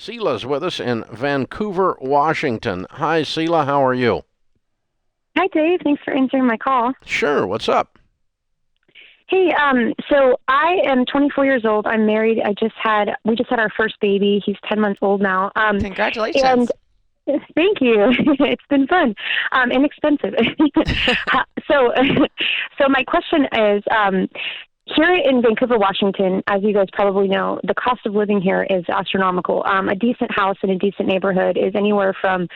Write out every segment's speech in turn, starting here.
Sela's with us in Vancouver, Washington. Hi, Sela. How are you? Hi, Dave. Thanks for answering my call. Sure. What's up? Hey, so I am 24 years old. I'm married. We just had our first baby. He's 10 months old now. Congratulations. And thank you. It's been fun, and expensive. So my question is, here in Vancouver, Washington, as you guys probably know, the cost of living here is astronomical. A decent house in a decent neighborhood is anywhere from,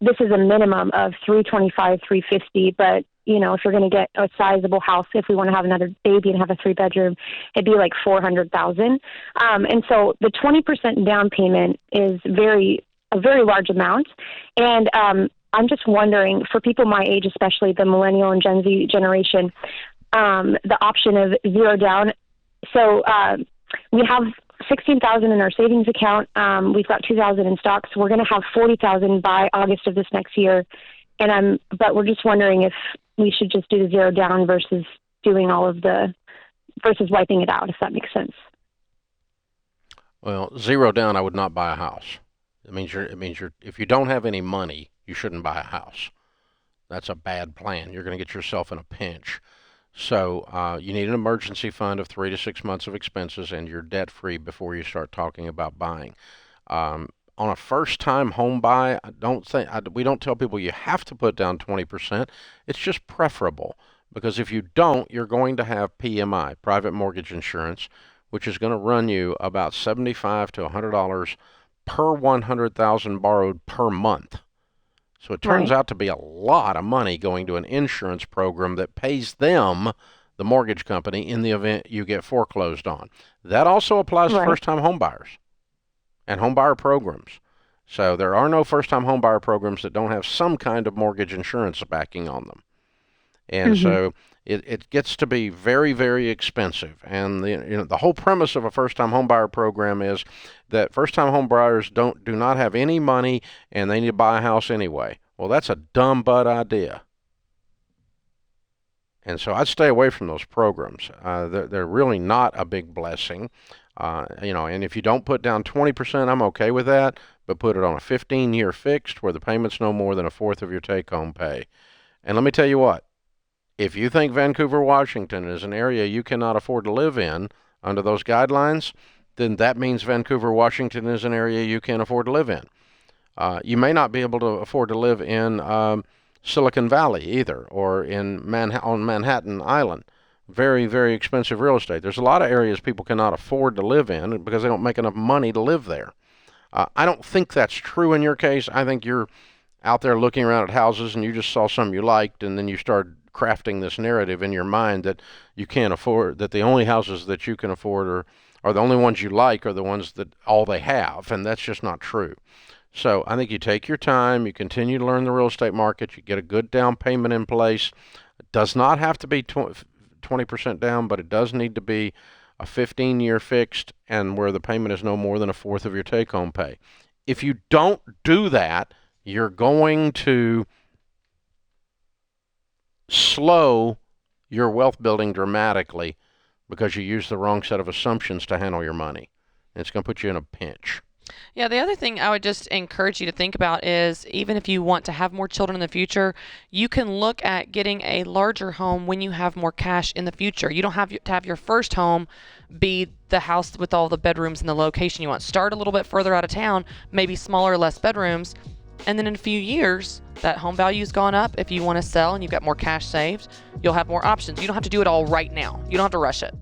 this is a minimum of $325, $350, but if you're going to get a sizable house, if we want to have another baby and have a 3-bedroom, it'd be like $400,000. And so the 20% down payment is a very large amount. And I'm just wondering, for people my age, especially the millennial and Gen Z generation, the option of zero down. So we have $16,000 in our savings account. We've got $2,000 in stocks. We're going to have $40,000 by August of this next year. But we're just wondering if we should just do the zero down versus doing versus wiping it out, if that makes sense. Well, zero down, I would not buy a house. It means if you don't have any money, you shouldn't buy a house. That's a bad plan. You're going to get yourself in a pinch. So you need an emergency fund of 3 to 6 months of expenses, and you're debt free before you start talking about buying. On a first-time home buy, we don't tell people you have to put down 20%. It's just preferable, because if you don't, you're going to have PMI, private mortgage insurance, which is going to run you about $75 to $100 per 100,000 borrowed per month. So it turns out to be a lot of money going to an insurance program that pays them, the mortgage company, in the event you get foreclosed on. That also applies to first-time home buyers and home buyer programs. So there are no first-time home buyer programs that don't have some kind of mortgage insurance backing on them. And so it gets to be very, very expensive. And the whole premise of a first-time home buyer program is that first-time home buyers do not have any money and they need to buy a house anyway. Well, that's a dumb butt idea. And so I'd stay away from those programs. They're really not a big blessing. And if you don't put down 20%, I'm okay with that, but put it on a 15-year fixed where the payment's no more than a fourth of your take-home pay. And let me tell you what, if you think Vancouver, Washington is an area you cannot afford to live in under those guidelines, then that means Vancouver, Washington is an area you can't afford to live in. You may not be able to afford to live in Silicon Valley either, or on Manhattan Island. Very, very expensive real estate. There's a lot of areas people cannot afford to live in because they don't make enough money to live there. I don't think that's true in your case. I think you're out there looking around at houses and you just saw some you liked, and then you started crafting this narrative in your mind that you can't afford, that the only houses that you can afford are the only ones you like are the ones that all they have, and that's just not true. So I think you take your time, you continue to learn the real estate market, you get a good down payment in place. It does not have to be 20% down, but it does need to be a 15-year fixed and where the payment is no more than a fourth of your take-home pay. If you don't do that, you're going to slow your wealth building dramatically because you use the wrong set of assumptions to handle your money. And it's going to put you in a pinch. Yeah, the other thing I would just encourage you to think about is, even if you want to have more children in the future, you can look at getting a larger home when you have more cash in the future. You don't have to have your first home be the house with all the bedrooms and the location you want. Start a little bit further out of town, maybe smaller, less bedrooms, and then in a few years, that home value's gone up. If you want to sell and you've got more cash saved, you'll have more options. You don't have to do it all right now. You don't have to rush it.